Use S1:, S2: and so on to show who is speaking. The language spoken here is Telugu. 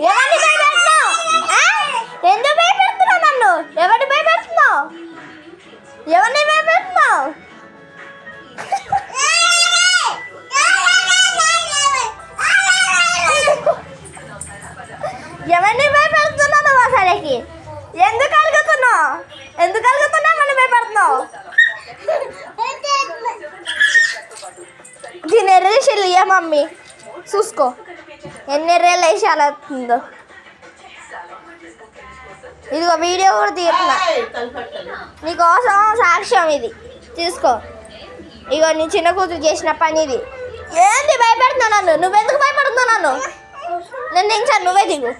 S1: ఎవరిని భయపెడుతున్నావు? ఎందుకు భయపెడుతున్నావు నన్ను? ఎవరిని భయపెడుతున్నావు? ఎవరిని భయపెడుతున్నావు? ఎవరిని భయపెడుతున్నావు అసలుకి? ఎందుకు అలుగుతున్నావు? ఎందుకు అలుగుతున్నావు? మనం భయపడుతున్నావు. దీని ఎర్రేసాలు ఇయ్య మమ్మీ, చూసుకో ఎన్ని ఎర్రేళ్ళు వేసి అలా అవుతుందో. ఇదిగో వీడియో కూడా తీస్తున్నా నీకోసం, సాక్ష్యం ఇది తీసుకో. ఇగో నీ చిన్న కూతురు చేసిన పని ఇది. ఏంది భయపెడుతున్నావు నన్ను? నువ్వెందుకు భయపడుతున్నావు నన్ను? నన్ను ఇంకా నువ్వే దిగు.